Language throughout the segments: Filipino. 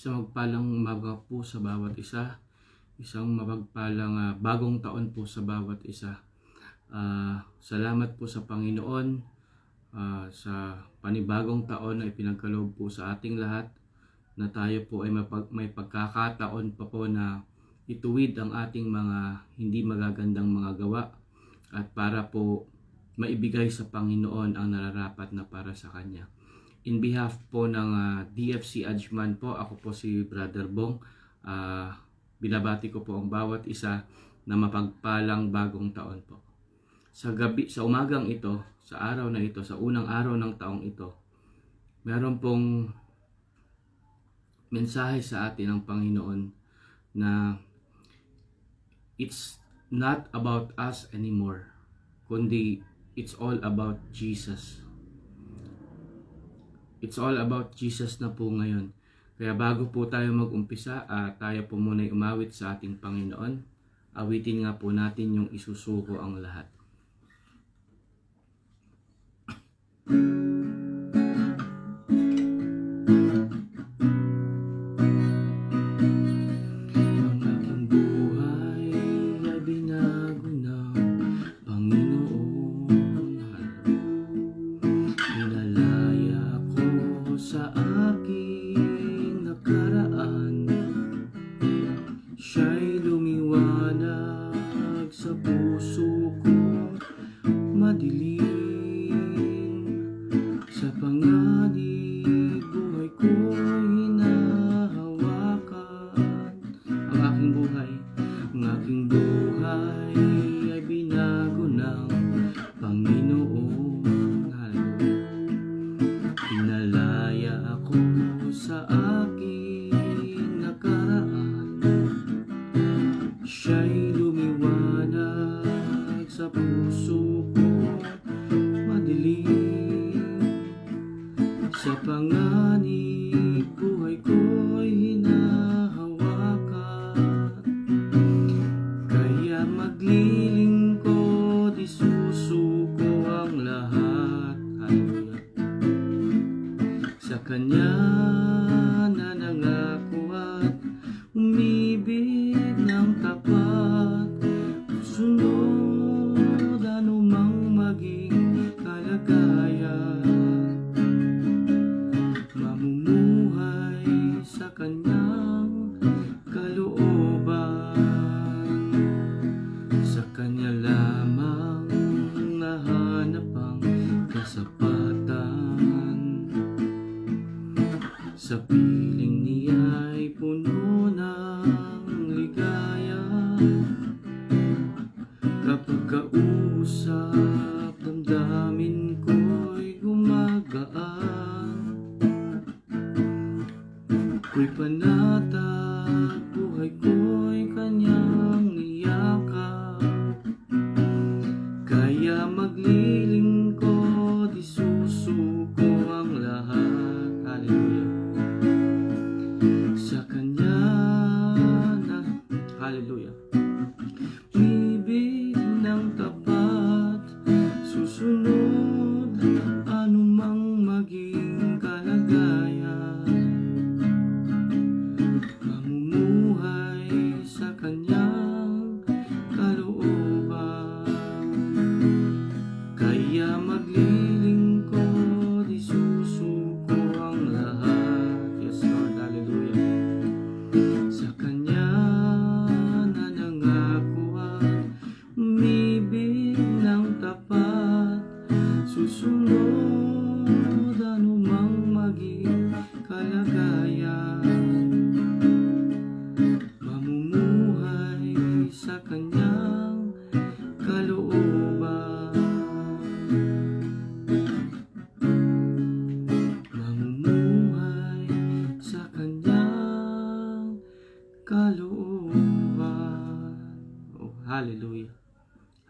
Isang magpalang umaga po sa bawat isa. Isang mapagpalang bagong taon po sa bawat isa. Salamat po sa Panginoon sa panibagong taon na ipinagkaloob po sa ating lahat, na tayo po ay may pagkakataon pa po na ituwid ang ating mga hindi magagandang mga gawa at para po maibigay sa Panginoon ang nararapat na para sa Kanya. In behalf po ng DFC Ajman po, ako po si Brother Bong. Binabati ko po ang bawat isa na mapagpalang bagong taon po. Sa umagang ito, sa araw na ito, sa unang araw ng taong ito, meron pong mensahe sa atin ng Panginoon na it's not about us anymore, kundi it's all about Jesus. It's all about Jesus na po ngayon. Kaya bago po tayo mag-umpisa, tayo po muna umawit sa ating Panginoon. Awitin nga po natin yung isusuko ang lahat. Siya'y lumiwanag sa puso ko, madilim sa panganib, buhay ko'y hinahawakan. Ang aking buhay ay binago ng Panginoon. Pinalaya ako sa aking nakaraan. Siya'y lumiwanag sa puso ko, madilim sa panganib, buhay ko'y hinahawakan. Kaya maglilingkod, isusuko ang lahat. Hallelujah. Sa Kanya na nangako at umibig ng tapat, sunod anumang maging kalagayan, mamumuhay sa Kanyang kalooban. Sa Kanya lamang nahanap ang kasapatan, sa piling niya'y puno ng ligaya. Kapag kausap, damdamin ko'y gumagaan. Ko'y panatag, buhay ko'y Kanyang niyakap. Kaya maglilingkod, isusuko ang lahat. Hallelujah. Sa Kanya na, hallelujah, ibig ng tapat, susunod anumang maging kalagayan, mamumuhay sa Kanyang kalooban. Kaya maglilingkod, isusuko ang lahat. Yes, Lord, hallelujah. Sa Kanya na nangako at umibig ng tapat, susunod anumang maging kalagayan, mamumuhay sa Kanyang kalooban. Mamumuhay sa Kanyang kalooban. Oh, hallelujah.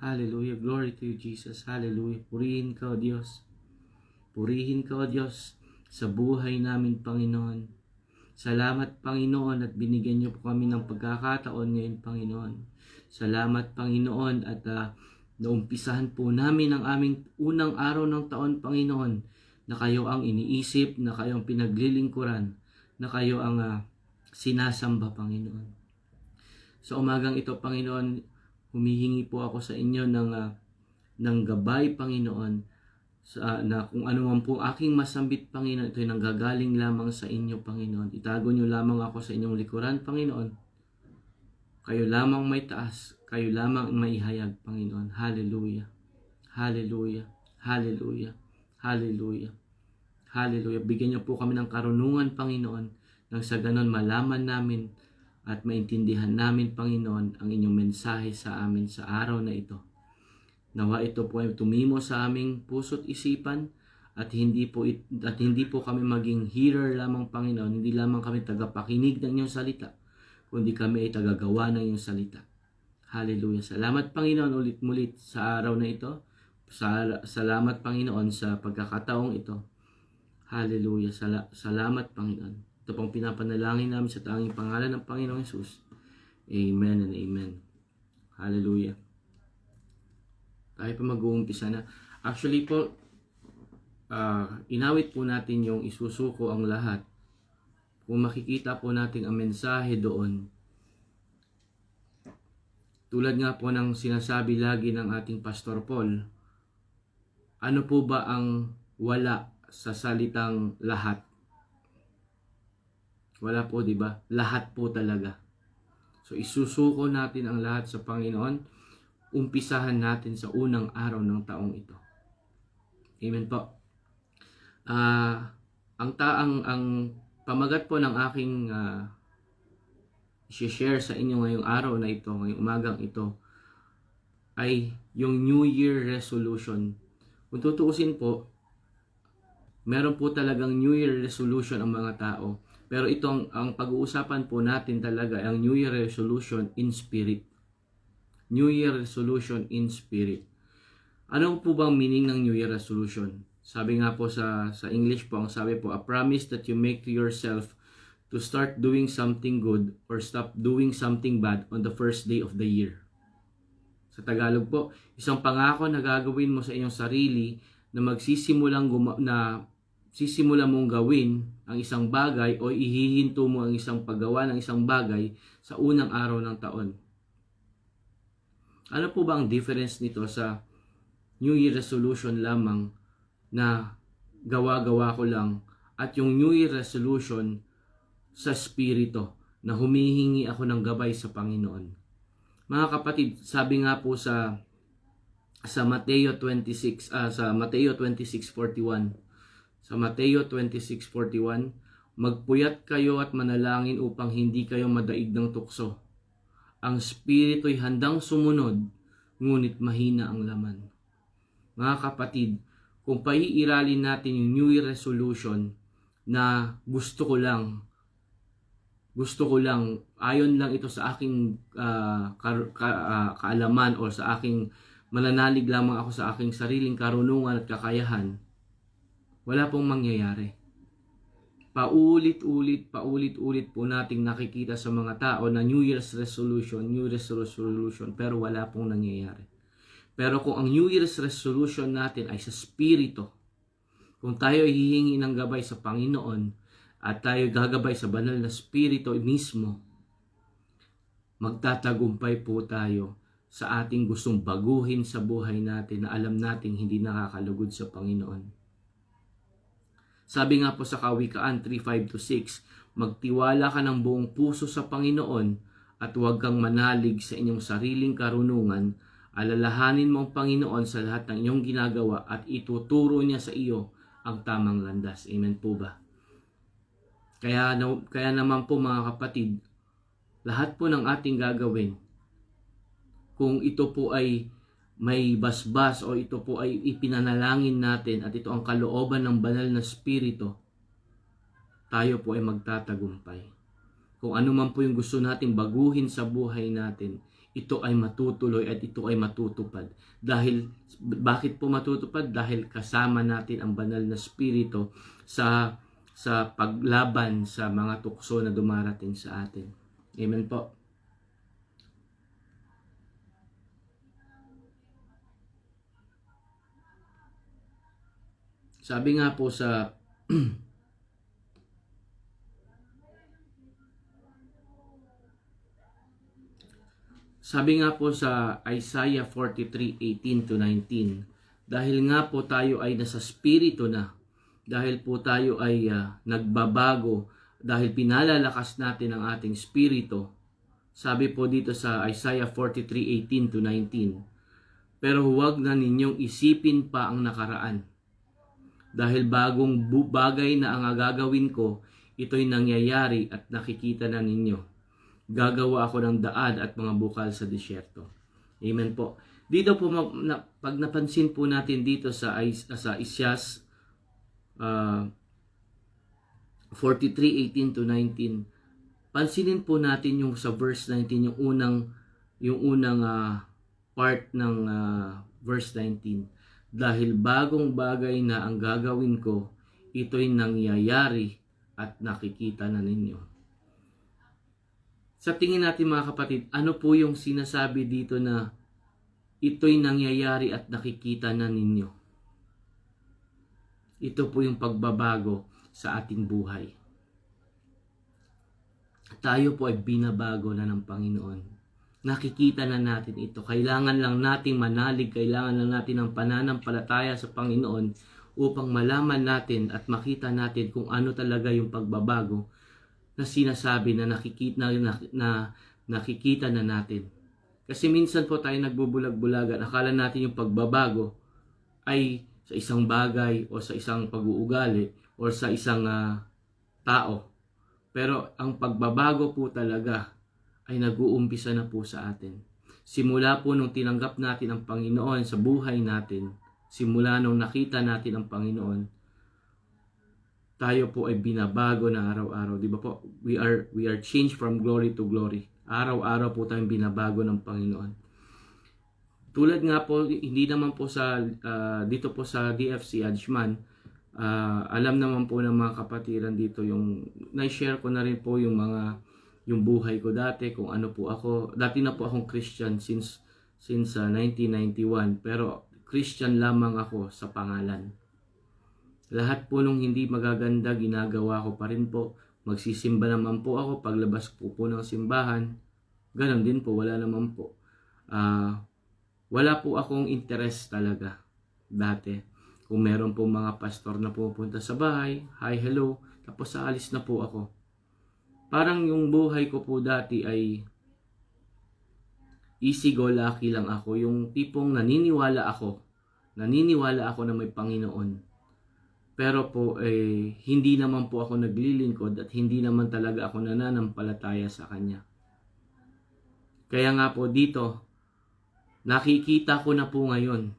Hallelujah. Glory to you, Jesus. Hallelujah. Purihin ka, O Diyos. Purihin ka, O Diyos, sa buhay namin, Panginoon. Salamat, Panginoon, at binigyan niyo po kami ng pagkakataon ngayon, Panginoon. Salamat, Panginoon, at naumpisahan po namin ang aming unang araw ng taon, Panginoon, na kayo ang iniisip, na kayo ang pinaglilingkuran, na kayo ang sinasamba, Panginoon. Sa umagang ito, Panginoon, humihingi po ako sa inyo ng gabay, Panginoon, na kung ano man po aking masambit, Panginoon, ito'y nanggagaling lamang sa inyo, Panginoon. Itago niyo lamang ako sa inyong likuran, Panginoon. Kayo lamang may taas, kayo lamang may hayag, Panginoon. Hallelujah. Hallelujah. Hallelujah. Hallelujah. Hallelujah. Bigyan niyo po kami ng karunungan, Panginoon, nang sa ganon malaman namin at maintindihan namin, Panginoon, ang inyong mensahe sa amin sa araw na ito. Nawa ito po ay tumimo sa aming puso't isipan at hindi po kami maging hearer lamang, Panginoon. Hindi lamang kami tagapakinig ng inyong salita, kundi kami ay tagagawa ng iyong salita. Hallelujah. Salamat, Panginoon, ulit-mulit sa araw na ito. Salamat, Panginoon, sa pagkakataong ito. Hallelujah. Salamat, Panginoon. Ito pong pinapanalangin namin sa tanging pangalan ng Panginoong Hesus. Amen and amen. Hallelujah. Tayo pa mag-uumpisa na. Actually po, inawit po natin yung isusuko ang lahat. Kung makikita po natin ang mensahe doon, tulad nga po ng sinasabi lagi ng ating Pastor Paul, ano po ba ang wala sa salitang lahat? Wala po, di ba? Lahat po talaga. So isusuko natin ang lahat sa Panginoon. Umpisahan natin sa unang araw ng taong ito. Amen po. Ang pamagat po ng aking i-share sa inyo ngayong araw na ito, ngayong umagang ito, ay yung New Year resolution. Kung tutuusin po, meron po talagang New Year resolution ang mga tao. Pero ito ang pag-uusapan po natin talaga ang New Year resolution in spirit. New Year resolution in spirit. Ano po bang meaning ng New Year resolution? Sabi nga po sa English po, ang sabi po, a promise that you make to yourself to start doing something good or stop doing something bad on the first day of the year. Sa Tagalog po, isang pangako na gagawin mo sa iyong sarili na sisimulan mong gawin ang isang bagay o ihihinto mo ang isang paggawa ng isang bagay sa unang araw ng taon. Ano po ba ang difference nito sa New Year resolution lamang na gawa-gawa ko lang at yung New Year resolution sa spirito na humihingi ako ng gabay sa Panginoon? Mga kapatid, sabi nga po sa Mateo 26, sa Mateo 26:41. Sa Mateo 26:41, magpuyat kayo at manalangin upang hindi kayo madaig ng tukso. Ang spirito'y handang sumunod, ngunit mahina ang laman. Mga kapatid, kung paiiralin natin yung New Year resolution na gusto ko lang, ayon lang ito sa aking kaalaman o sa aking mananalig lamang ako sa aking sariling karunungan at kakayahan, wala pong mangyayari. Paulit-ulit po nating nakikita sa mga tao na New Year's resolution, pero wala pong nangyayari. Pero kung ang New Year's resolution natin ay sa spirito, kung tayo ay hihingi ng gabay sa Panginoon at tayo gagabay sa banal na spirito mismo, magtatagumpay po tayo sa ating gustong baguhin sa buhay natin na alam nating hindi nakakalugod sa Panginoon. Sabi nga po sa Kawikaan 3:5-6, magtiwala ka ng buong puso sa Panginoon at huwag kang manalig sa inyong sariling karunungan. Alalahanin mo ang Panginoon sa lahat ng iyong ginagawa at ituturo niya sa iyo ang tamang landas. Amen po ba? Kaya naman po mga kapatid, lahat po ng ating gagawin, kung ito po ay may basbas o ito po ay ipinanalangin natin at ito ang kalooban ng banal na spirito, tayo po ay magtatagumpay. Kung ano man po yung gusto natin baguhin sa buhay natin, ito ay matutuloy at ito ay matutupad. Bakit po matutupad? Dahil kasama natin ang banal na spirito sa paglaban sa mga tukso na dumarating sa atin. Amen po. Sabi nga po sa Sabi nga po sa Isaiah 43:18-19, dahil nga po tayo ay nasa spirito na, dahil po tayo ay nagbabago, dahil pinalalakas natin ang ating spirito. Sabi po dito sa Isaiah 43:18-19, pero huwag na ninyong isipin pa ang nakaraan. Dahil bagong bagay na ang gagawin ko, ito'y nangyayari at nakikita na ninyo. Gagawa ako ng daan at mga bukal sa disyerto. Amen po. Dito po, pag napansin po natin dito sa Isyas 43:18-19, pansinin po natin yung sa verse 19, yung unang part ng verse 19. Dahil bagong bagay na ang gagawin ko, ito'y nangyayari at nakikita na ninyo. Sa tingin natin mga kapatid, ano po yung sinasabi dito na ito'y nangyayari at nakikita na ninyo? Ito po yung pagbabago sa ating buhay. Tayo po ay binabago na ng Panginoon. Nakikita na natin ito. Kailangan lang nating manalig, kailangan lang natin ng pananampalataya sa Panginoon upang malaman natin at makita natin kung ano talaga yung pagbabago na sinasabi na nakikita na natin. Kasi minsan po tayo nagbubulag-bulagan, akala natin yung pagbabago ay sa isang bagay o sa isang pag-uugali o sa isang tao. Pero ang pagbabago po talaga ay nag-uumpisa na po sa atin. Simula po nung tinanggap natin ang Panginoon sa buhay natin, simula nung nakita natin ang Panginoon, tayo po ay binabago na araw-araw. Di ba po? We are changed from glory to glory. Araw-araw po tayong binabago ng Panginoon. Tulad nga po, hindi naman po sa dito po sa DFC Ajman, alam naman po ng mga kapatiran dito, yung na-share ko na rin po yung buhay ko dati, kung ano po ako. Dati na po akong Christian since 1991, pero Christian lamang ako sa pangalan. Lahat po nung hindi magaganda, ginagawa ko pa rin po. Magsisimba naman po ako, paglabas po ng simbahan. Ganon din po, wala naman po. Wala po akong interest talaga dati. Kung meron po mga pastor na pupunta sa bahay, hi, hello, tapos aalis na po ako. Parang yung buhay ko po dati ay easy go lucky lang ako. Yung tipong naniniwala ako na may Panginoon. Pero po, hindi naman po ako naglilingkod at hindi naman talaga ako nananampalataya sa Kanya. Kaya nga po dito, nakikita ko na po ngayon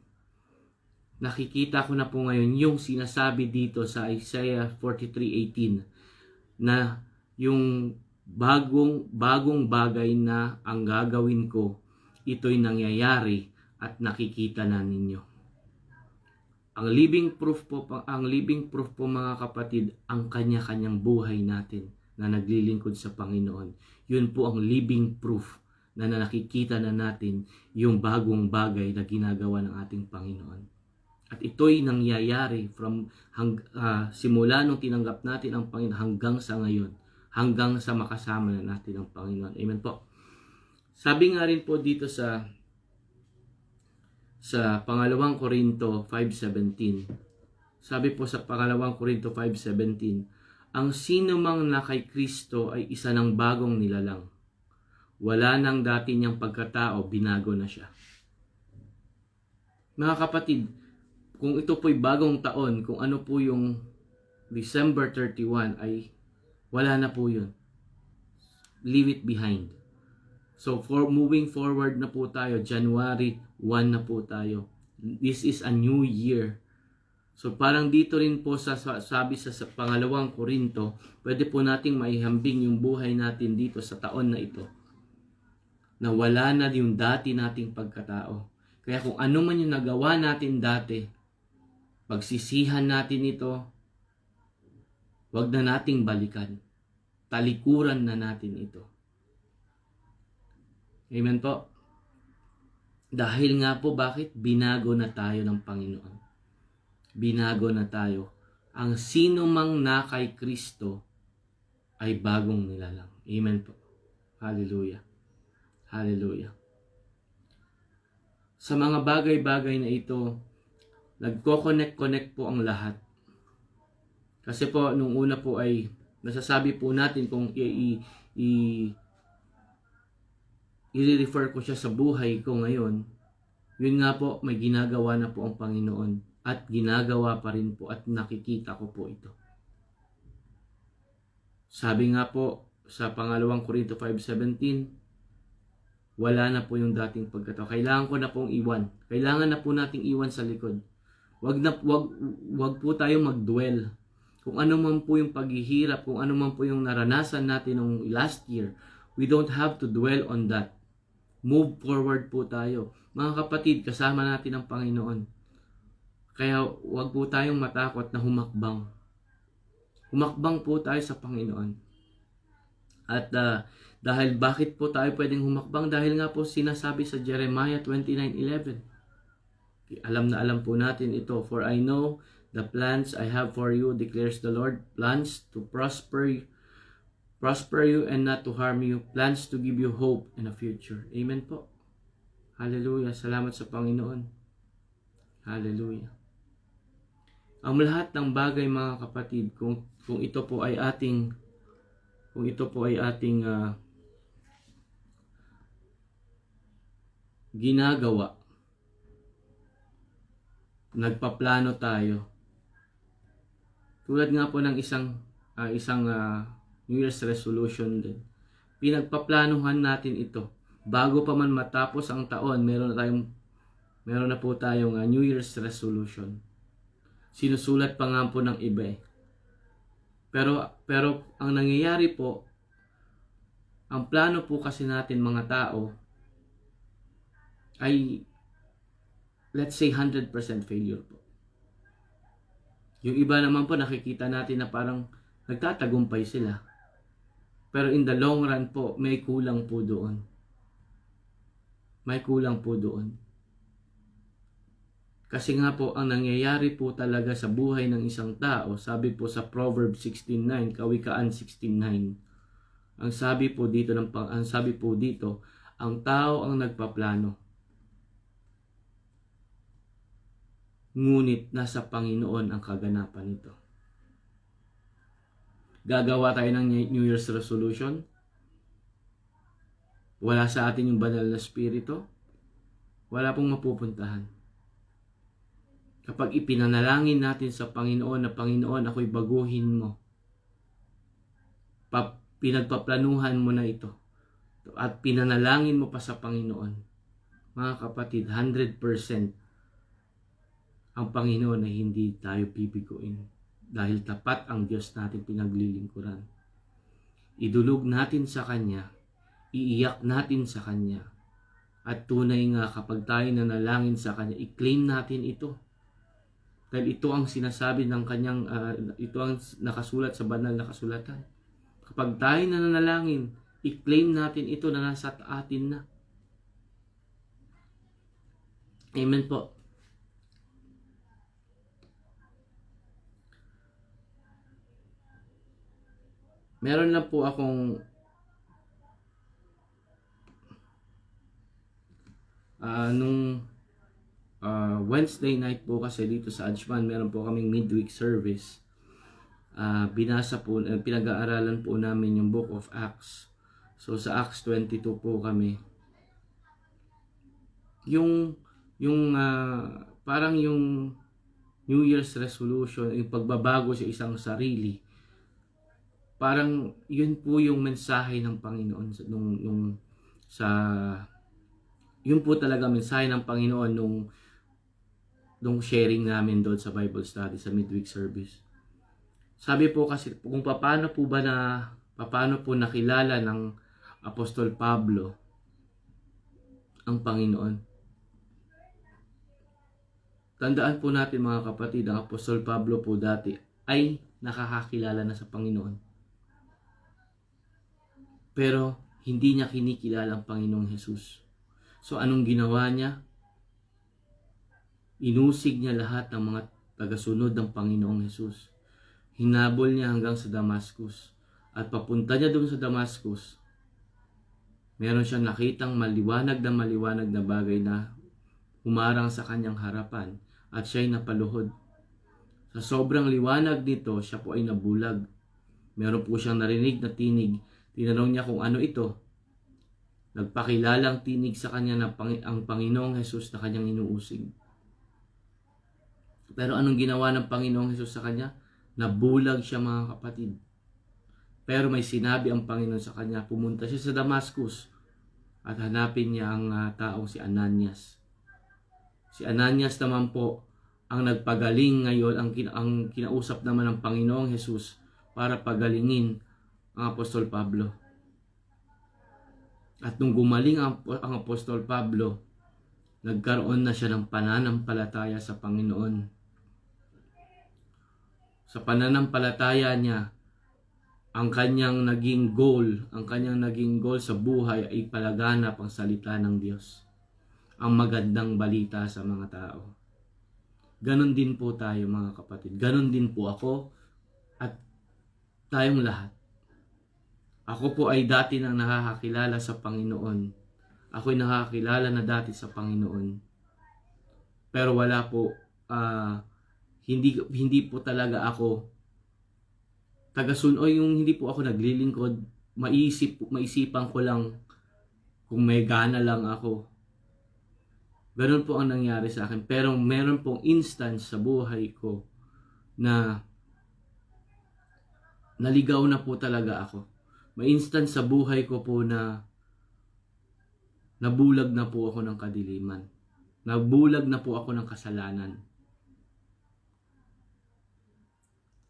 yung sinasabi dito sa Isaiah 43:18 na yung bagong bagay na ang gagawin ko, ito'y nangyayari at nakikita na ninyo. Ang living proof po mga kapatid, ang kanya-kanyang buhay natin na naglilingkod sa Panginoon. Yun po ang living proof na nakikita na natin yung bagong bagay na ginagawa ng ating Panginoon. At ito'y nangyayari simula nung tinanggap natin ang Panginoon hanggang sa ngayon, hanggang sa makasama na natin ang Panginoon. Amen po. Sabi nga rin po dito sa pangalawang Korinto 5:17. Sabi po sa pangalawang Korinto 5:17, ang sino mang na kay Kristo ay isa ng bagong nilalang. Wala nang dati niyang pagkatao, binago na siya. Mga kapatid, kung ito po'y bagong taon, kung ano po yung December 31 ay wala na po yun. Leave it behind. So for moving forward na po tayo, January 1 na po tayo. This is a new year. So parang dito rin po sabi sa pangalawang Korinto, pwede po nating maihambing yung buhay natin dito sa taon na ito. Na wala na yung dati nating pagkatao. Kaya kung ano man yung nagawa natin dati, pagsisihan natin ito, wag na nating balikan. Talikuran na natin ito. Amen po. Dahil nga po bakit? Binago na tayo ng Panginoon. Binago na tayo. Ang sino mang na kay Kristo ay bagong nilalang. Amen po. Hallelujah. Hallelujah. Sa mga bagay-bagay na ito, nagko-connect po ang lahat. Kasi po, nung una po ay nasasabi po natin kung i-refer ko siya sa buhay ko ngayon, yun nga po, may ginagawa na po ang Panginoon. At ginagawa pa rin po at nakikita ko po ito. Sabi nga po sa pangalawang Korinto 5:17, wala na po yung dating pagkatao. Kailangan ko na pong iwan. Kailangan na po nating iwan sa likod. Wag po tayo mag-dwell. Kung ano man po yung paghihirap, kung ano man po yung naranasan natin nung last year, we don't have to dwell on that. Move forward po tayo. Mga kapatid, kasama natin ang Panginoon. Kaya wag po tayong matakot na humakbang. Humakbang po tayo sa Panginoon. At dahil bakit po tayo pwedeng humakbang? Dahil nga po sinasabi sa Jeremiah 29:11. Alam na alam po natin ito. For I know the plans I have for you, declares the Lord. Plans to prosper you and not to harm you. Plans to give you hope and a future. Amen po. Hallelujah. Salamat sa Panginoon. Hallelujah. Ang lahat ng bagay, mga kapatid, kung ito po ay ating ginagawa, nagpaplano tayo. Tulad nga po ng isang New Year's resolution din. Pinagpaplanuhan natin ito. Bago pa man matapos ang taon, meron na po tayong New Year's resolution. Sinusulat pa nga po ng iba. Pero ang nangyayari po, ang plano po kasi natin mga tao ay, let's say, 100% failure po. Yung iba naman po, nakikita natin na parang nagtatagumpay sila. Pero in the long run po, may kulang po doon. May kulang po doon. Kasi nga po, ang nangyayari po talaga sa buhay ng isang tao, sabi po sa Proverbs 16:9, Kawikaan 16:9. Ang sabi po dito, ang tao ang nagpaplano. Ngunit nasa Panginoon ang kaganapan nito. Gagawa tayo ng New Year's resolution. Wala sa atin yung banal na spirito. Wala pong mapupuntahan. Kapag ipinanalangin natin sa Panginoon na, Panginoon, ako'y baguhin mo. Pinagpaplanuhan mo na ito. At pinanalangin mo pa sa Panginoon. Mga kapatid, 100% ang Panginoon ay hindi tayo bibiguin. Dahil tapat ang Diyos natin pinaglilingkuran. Idulog natin sa Kanya. Iiyak natin sa Kanya. At tunay nga kapag tayo nanalangin sa Kanya, i-claim natin ito. Dahil ito ang sinasabi ng Kanyang, ito ang nakasulat sa banal na kasulatan. Kapag tayo nananalangin, i-claim natin ito na nasa atin na. Amen po. Meron lang po akong nung Wednesday night po kasi dito sa Ajman, meron po kaming midweek service. Pinag-aaralan po namin yung Book of Acts. So sa Acts 22 po kami. Parang yung New Year's resolution, yung pagbabago sa isang sarili. Parang yun po yung mensahe ng Panginoon yun po talaga mensahe ng Panginoon nung sharing namin doon sa Bible study sa midweek service. Sabi po kasi kung paano po nakilala ng Apostol Pablo ang Panginoon. Tandaan po natin mga kapatid, ang Apostol Pablo po dati ay nakakakilala na sa Panginoon. Pero hindi niya kinikilala ang Panginoong Jesus. So anong ginawa niya? Inusig niya lahat ng mga tagasunod ng Panginoong Jesus. Hinabol niya hanggang sa Damascus. At papunta niya doon sa Damascus, meron siyang nakitang maliwanag na bagay na humarang sa kanyang harapan at siya'y napaluhod. Sa sobrang liwanag nito, siya po ay nabulag. Meron po siyang narinig na tinig. Tinanong niya kung ano ito. Nagpakilalang tinig sa kanya na ang Panginoong Hesus na kanyang inuusig. Pero anong ginawa ng Panginoong Hesus sa kanya? Nabulag siya, mga kapatid. Pero may sinabi ang Panginoon sa kanya. Pumunta siya sa Damascus at hanapin niya ang taong si Ananias. Si Ananias naman po ang nagpagaling ngayon, ang kinausap naman ng Panginoong Hesus para pagalingin ang Apostol Pablo. At nung gumaling ang Apostol Pablo, nagkaroon na siya ng pananampalataya sa Panginoon. Sa pananampalataya niya, ang kanyang naging goal sa buhay ay palaganap ang salita ng Diyos. Ang magandang balita sa mga tao. Ganon din po tayo, mga kapatid. Ganon din po ako at tayong lahat. Ako po ay dati nang nakakakilala sa Panginoon. Ako'y nakakakilala na dati sa Panginoon. Pero wala po, hindi po talaga ako hindi po ako naglilingkod. Maisipan ko lang kung may gana lang ako. Ganun po ang nangyari sa akin. Pero meron pong instance sa buhay ko na naligaw na po talaga ako. May instance sa buhay ko po na nabulag na po ako ng kadiliman. Nabulag na po ako ng kasalanan.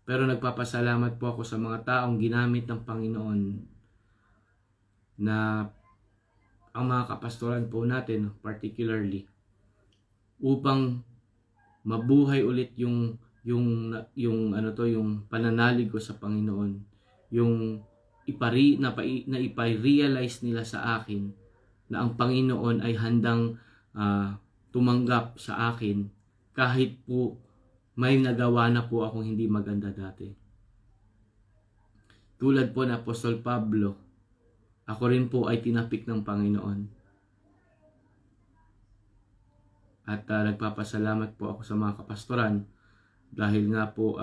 Pero nagpapasalamat po ako sa mga taong ginamit ng Panginoon na ang mga kapastoran po natin, particularly, upang mabuhay ulit yung pananalig ko sa Panginoon. Yung ipa-realize nila sa akin na ang Panginoon ay handang tumanggap sa akin kahit po may nagawa na po akong hindi maganda dati. Tulad po na Apostol Pablo, ako rin po ay tinapik ng Panginoon. At nagpapasalamat po ako sa mga kapastoran dahil nga po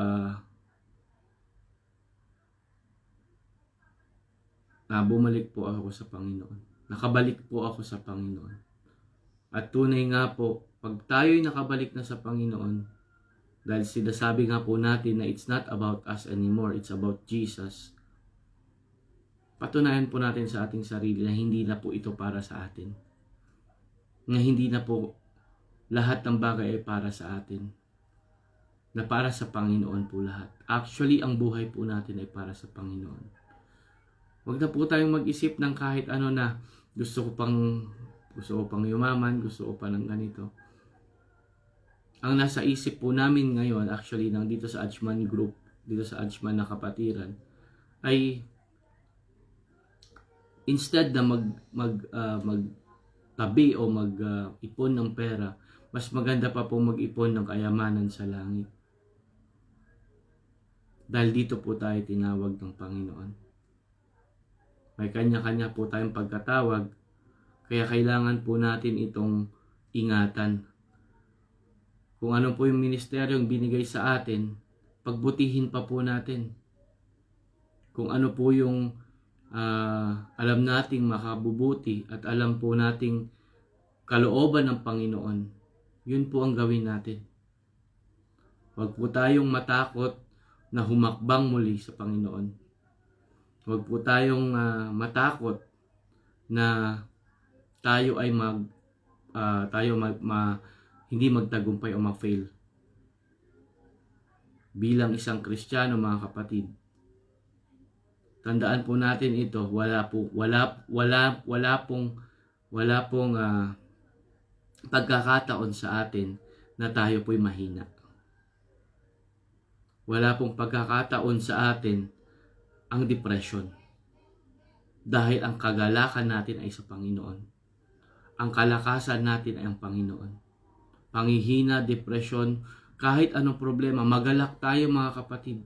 bumalik po ako sa Panginoon. Nakabalik po ako sa Panginoon. At tunay nga po, pag tayo'y nakabalik na sa Panginoon, dahil sinasabi nga po natin na it's not about us anymore, it's about Jesus. Patunayan po natin sa ating sarili na hindi na po ito para sa atin. Na hindi na po lahat ng bagay ay para sa atin. Na para sa Panginoon po lahat. Actually, ang buhay po natin ay para sa Panginoon. Huwag na po tayong mag-isip ng kahit ano na gusto ko pang yumaman, gusto ko pa ng ganito. Ang nasa isip po namin ngayon, actually, dito sa Ajman Group, dito sa Ajman na kapatiran, ay instead na magtabi o mag-ipon ng pera, mas maganda pa po mag-ipon ng kayamanan sa langit. Dahil dito po tayo tinawag ng Panginoon. May kanya-kanya po tayong pagkatawag, kaya kailangan po natin itong ingatan. Kung ano po yung ministeryong binigay sa atin, pagbutihin pa po natin. Kung ano po yung alam nating makabubuti at alam po nating kalooban ng Panginoon, yun po ang gawin natin. Huwag po tayong matakot na humakbang muli sa Panginoon. Huwag po tayong matakot na tayo ay hindi magtagumpay o ma-fail. Bilang isang Kristiyano, mga kapatid, tandaan po natin ito, wala pong pagkakataon sa atin na tayo po'y mahina. Wala pong pagkakataon sa atin ang depression. Dahil ang kagalakan natin ay sa Panginoon. Ang kalakasan natin ay ang Panginoon. Panghihina, depression, kahit anong problema, magalak tayo, mga kapatid.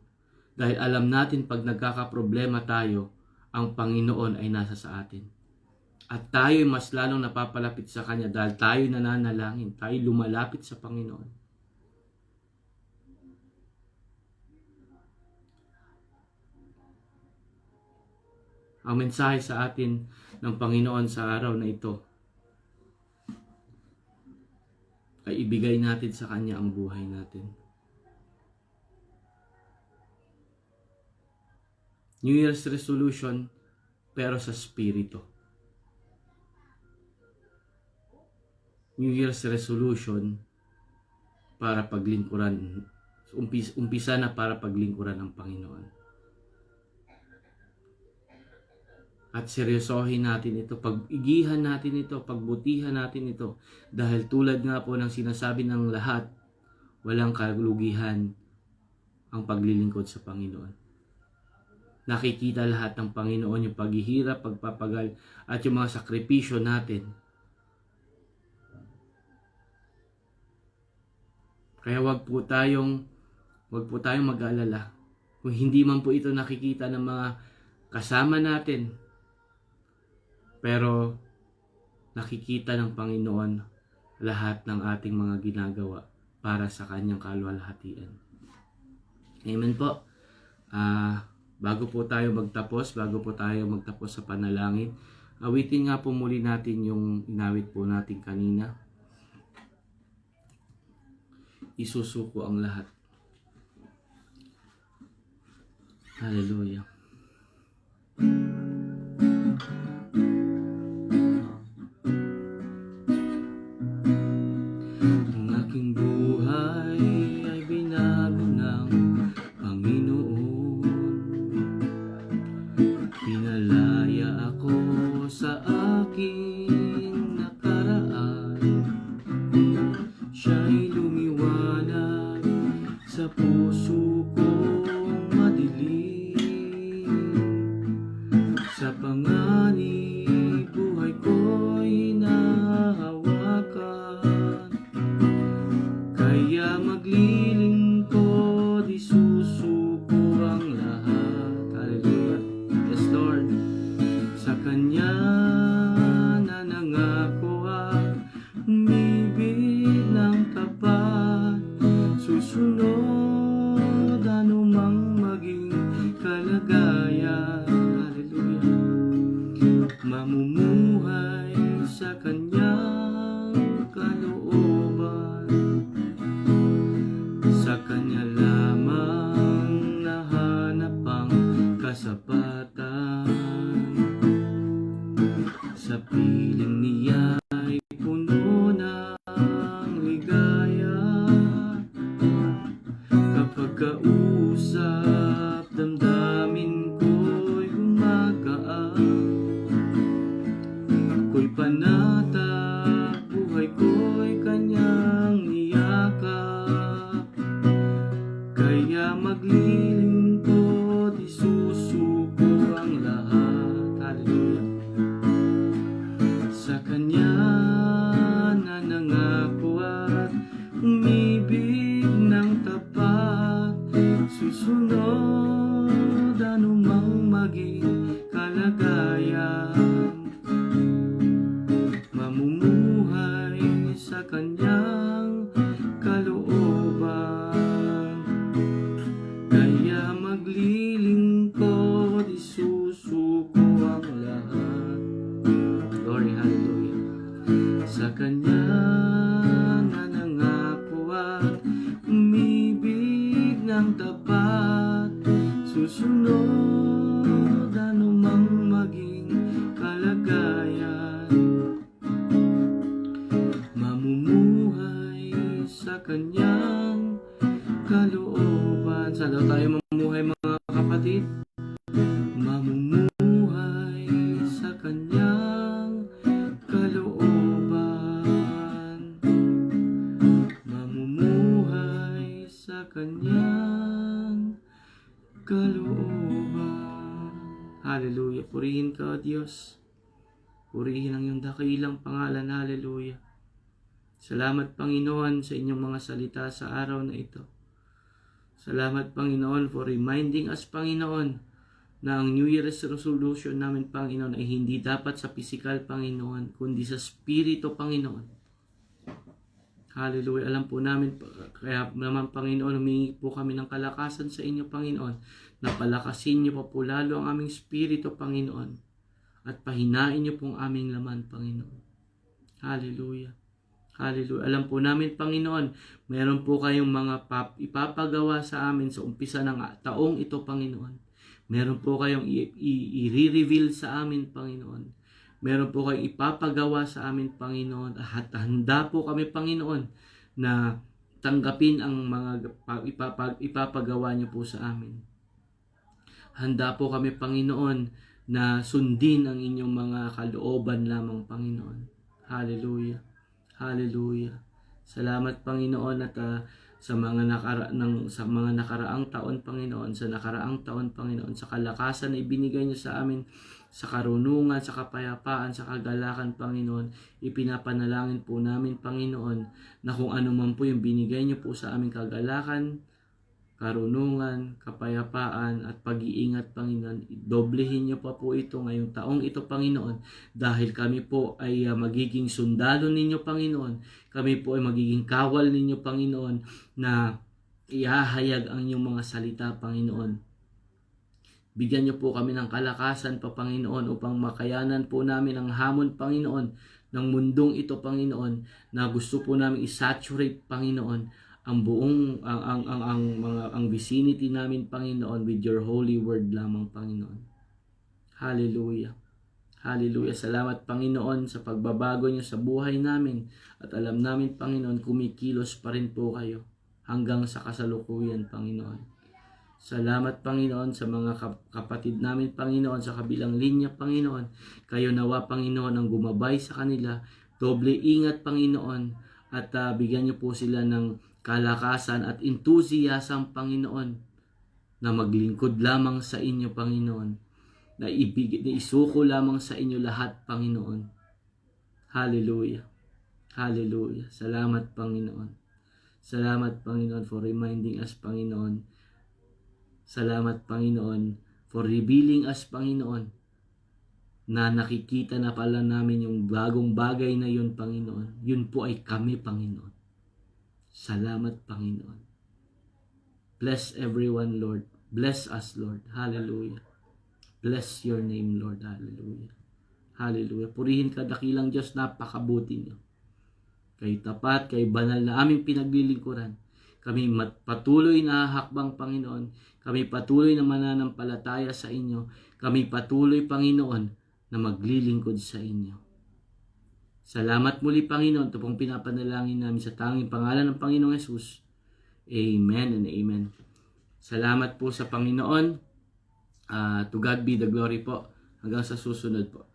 Dahil alam natin pag nagkakaproblema tayo, ang Panginoon ay nasa sa atin. At tayo mas lalong napapalapit sa Kanya dahil tayo nananalangin, tayo lumalapit sa Panginoon. Ang mensahe sa atin ng Panginoon sa araw na ito ay ibigay natin sa Kanya ang buhay natin. New Year's resolution, pero sa Espiritu. New Year's resolution para paglingkuran. Umpisa na para paglingkuran ng Panginoon. At seryosohin natin ito, pag-igihan natin ito, pagbutihan natin ito. Dahil tulad nga po ng sinasabi ng lahat, walang kalugihan ang paglilingkod sa Panginoon. Nakikita lahat ng Panginoon yung paghihirap, pagpapagal, at yung mga sakripisyo natin. Kaya wag po tayong mag-alala. Kung hindi man po ito nakikita ng mga kasama natin, pero nakikita ng Panginoon lahat ng ating mga ginagawa para sa Kanyang kaluwalhatian. Amen po. Bago po tayo magtapos sa panalangin, awitin nga po muli natin yung inawit po natin kanina. Isusuko ang lahat. Hallelujah. Ang aking buhay ay binago ng Panginoon. Pinalaya ako sa aking nakaraan. Siya'y lumiwanag sa puso kong madilim. Sa panganib, buhay ko'y nahawakan. Kaya maglilingkod, isusuko ang lahat. Hallelujah. Yes, Lord. Sa Kanya na nangako at umibig ng tapat, susunod anumang maging kalagayan. Hallelujah. Mamumuhay sa Kanyang kalooban, sa Kanya lamang nahanap ang kasapatan. Sa piling niya ay puno ng ligaya. Kapag kausap, damdamin ko'y gumagaan. Ako'y panatag, buhay ko'y Kanyang niyakap. Kaya maglilingkod, isusuko ang lahat. Hallelujah. Sa Kanya na nangako at umibig ng tapat, susunod anumang maging kalagayan. Mamumuhay sa Kanyang kalooban. Kaya maglilingkod, isusuko ang lahat. Glory, hallelujah. Sa Kanya na nangako at umibig ng tapat, susunod anumang maging kalagayan. Mamumuhay sa Kanyang kalooban. Saan daw tayo mamumuhay, mga kapatid? Mamumuhay sa Kanyang kalooban. Mamumuhay sa Kanyang kalooban. Hallelujah. Purihin ka, O Diyos. Purihin ang iyong dakilang pangalan. Hallelujah. Salamat, Panginoon, sa inyong mga salita sa araw na ito. Salamat, Panginoon, for reminding us, Panginoon, na ang New Year's resolution namin, Panginoon, ay hindi dapat sa physical, Panginoon, kundi sa Spirito, Panginoon. Hallelujah. Alam po namin, kaya naman, Panginoon, humingi po kami ng kalakasan sa inyo, Panginoon, na palakasin niyo pa po lalo ang aming Spirito, Panginoon, at pahinain niyo pong aming laman, Panginoon. Hallelujah. Hallelujah. Alam po namin, Panginoon, meron po kayong mga ipapagawa sa amin sa umpisa ng taong ito, Panginoon. Meron po kayong i-reveal sa amin, Panginoon. Meron po kayong ipapagawa sa amin, Panginoon. At handa po kami, Panginoon, na tanggapin ang mga ipapagawa niyo po sa amin. Handa po kami, Panginoon, na sundin ang inyong mga kalooban lamang, Panginoon. Hallelujah. Hallelujah. Salamat, Panginoon, at sa mga nakaraang taon, Panginoon, sa nakaraang taon, Panginoon, sa kalakasan na ibinigay niyo sa amin, sa karunungan, sa kapayapaan, sa kagalakan, Panginoon, ipinapanalangin po namin, Panginoon, na kung ano man po yung binigay niyo po sa aming kagalakan, karunungan, kapayapaan, at pag-iingat, Panginoon, doblehin niyo pa po ito ngayong taong ito, Panginoon, dahil kami po ay magiging sundalo ninyo, Panginoon. Kami po ay magiging kawal ninyo, Panginoon, na ihahayag ang inyong mga salita, Panginoon. Bigyan niyo po kami ng kalakasan pa, Panginoon, upang makayanan po namin ang hamon, Panginoon, ng mundong ito, Panginoon, na gusto po namin i-saturate, Panginoon, ang buong ang vicinity namin, Panginoon, with your holy word lamang, Panginoon. Hallelujah. Hallelujah. Salamat, Panginoon, sa pagbabago niyo sa buhay namin, at alam namin, Panginoon, kumikilos pa rin po kayo hanggang sa kasalukuyan, Panginoon. Salamat, Panginoon, sa mga kapatid namin, Panginoon, sa kabilang linya, Panginoon. Kayo nawa, Panginoon, ang gumabay sa kanila. Doble ingat, Panginoon, at bigyan niyo po sila ng kalakasan at enthusiasm, Panginoon, na maglingkod lamang sa inyo, Panginoon, na isuko lamang sa inyo lahat, Panginoon. Hallelujah. Hallelujah. Salamat, Panginoon. Salamat, Panginoon, for reminding us, Panginoon. Salamat, Panginoon, for revealing us, Panginoon, na nakikita na pala namin yung bagong bagay na yun, Panginoon. Yun po ay kami, Panginoon. Salamat, Panginoon. Bless everyone, Lord. Bless us, Lord. Hallelujah. Bless your name, Lord. Hallelujah. Hallelujah. Purihin ka, dakilang Diyos, napakabuti niyo. Kay tapat, kay banal na aming pinaglilingkuran. Kami patuloy na hakbang, Panginoon. Kami patuloy na mananampalataya sa inyo. Kami patuloy, Panginoon, na maglilingkod sa inyo. Salamat muli, Panginoon. Ito pong pinapanalangin namin sa tanging pangalan ng Panginoong Yesus. Amen and amen. Salamat po sa Panginoon. To God be the glory po. Hanggang sa susunod po.